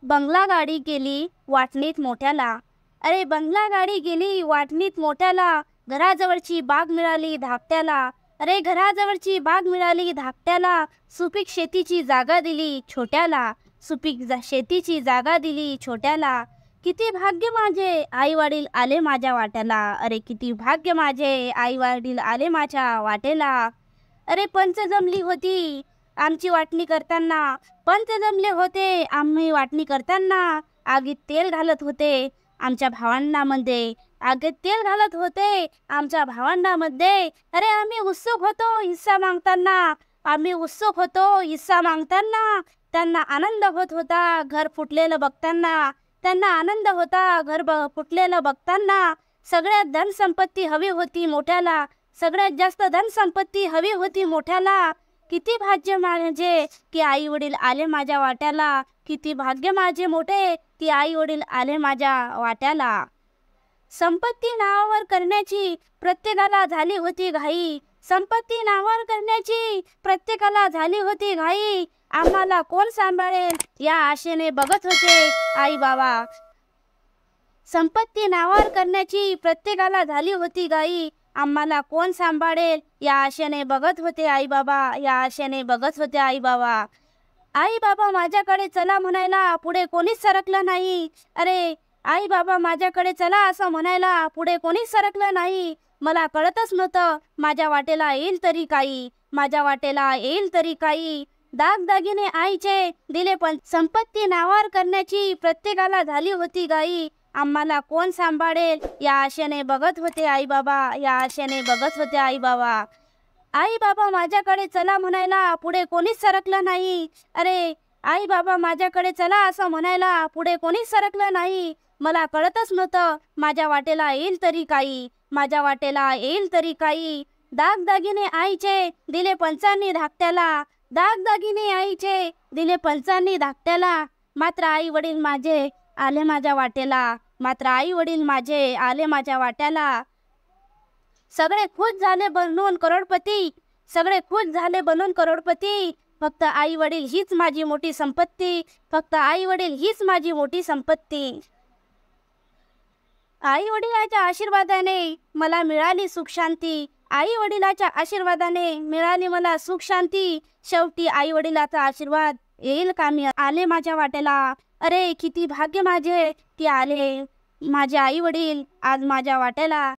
बंगला गाडी गेली वाटणीत मोठ्याला. अरे बंगला गाडी गेली वाटणीत मोठ्याला. घराजवळची बाग मिळाली धाकट्याला. अरे घराजवळची बाग मिळाली धाकट्याला. सुपीक शेतीची जागा दिली छोट्याला. शेतीची जागा दिली छोट्याला. किती भाग्य माझे आई वडील आले माझ्या वाट्याला. अरे किती भाग्य माझे आई वडील आले माझ्या वाटेला. अरे पंच जमली होती आमची वाटणी करताना. पंच जमले होते आम्ही वाटणी करताना. आगीत तेल घालत होते आमच्या भावंडामध्ये. आगीत तेल घालत होते आमच्या भावंडामध्ये. अरे आम्ही उत्सुक होतो हिस्सा मागताना. आम्ही उत्सुक होतो हिस्सा मागताना. त्यांना आनंद होत होता घर फुटलेलं बघताना. त्यांना आनंद होता घर फुटलेलं बघताना. सगळ्यात धनसंपत्ती हवी होती मोठ्याला. सगळ्यात जास्त धनसंपत्ती हवी होती मोठ्याला. किती भाग्य माझे की आई वडील आले माझ्या वाट्याला. किती भाग्य माझे मोठे की आई वडील आले माझ्या वाट्याला. संपत्ती नावावर करण्याची प्रत्येकाला झाली होती घाई. संपत्ती नावावर करण्याची प्रत्येकाला झाली होती घाई. आम्हाला कोण सांभाळेल या आशेने बघत होते आई बाबा. संपत्ती नावावर करण्याची प्रत्येकाला झाली होती घाई. आम्हाला कोण सांभाळेल या आशेने बघत होते आई बाबा. या आशेने बघत होते आई बाबा. आई बाबा माझ्याकडे चला म्हणायला पुढे कोणीच सरकलं नाही. अरे आई बाबा माझ्याकडे चला असं म्हणायला पुढे कोणीच सरकलं नाही. मला कळतच नव्हतं माझ्या वाटेला येईल तरी काही. माझ्या वाटेला येईल तरी काही. दागदागिने आईचे दिले पण संपत्ती नावावर करण्याची प्रत्येकाला झाली होती घाई. आम्हाला कोण सांभाळेल या आशेने बघत होते आई बाबा. या आशेने बघत होते आई बाबा. आई बाबा माझ्याकडे चला म्हणायला पुढे कोणीच सरकलं नाही. अरे आई बाबा माझ्याकडे चला असं म्हणायला पुढे कोणीच सरकलं नाही. मला कळतच नव्हतं माझ्या वाटेला येईल तरी काही. माझ्या वाटेला येईल तरी काही. दागदागिने आईचे दिले पंचांनी धाकट्याला. दागदागिने आईचे दिले पंचांनी धाकट्याला. मात्र आई वडील माझे आले माझ्या वाटेला. मात्र आई वडील माझे आले माझ्या वाट्याला. सगळे खुश झाले बनून करोडपती. सगळे खुश झाले बनून करोडपती. फक्त आई वडील हीच माझी मोठी संपत्ती. फक्त आई वडील हीच माझी मोठी संपत्ती. आई वडिलाच्या आशीर्वादाने मला मिळाली सुख शांती. आई वडिलाच्या आशीर्वादाने मिळाली मला सुख शांती. शेवटी आई वडिलाचा आशीर्वाद येईल कामी आले माझ्या वाट्याला. अरे किती भाग्य माझे की आले माझे आई वडील आज माझ्या वाट्याला.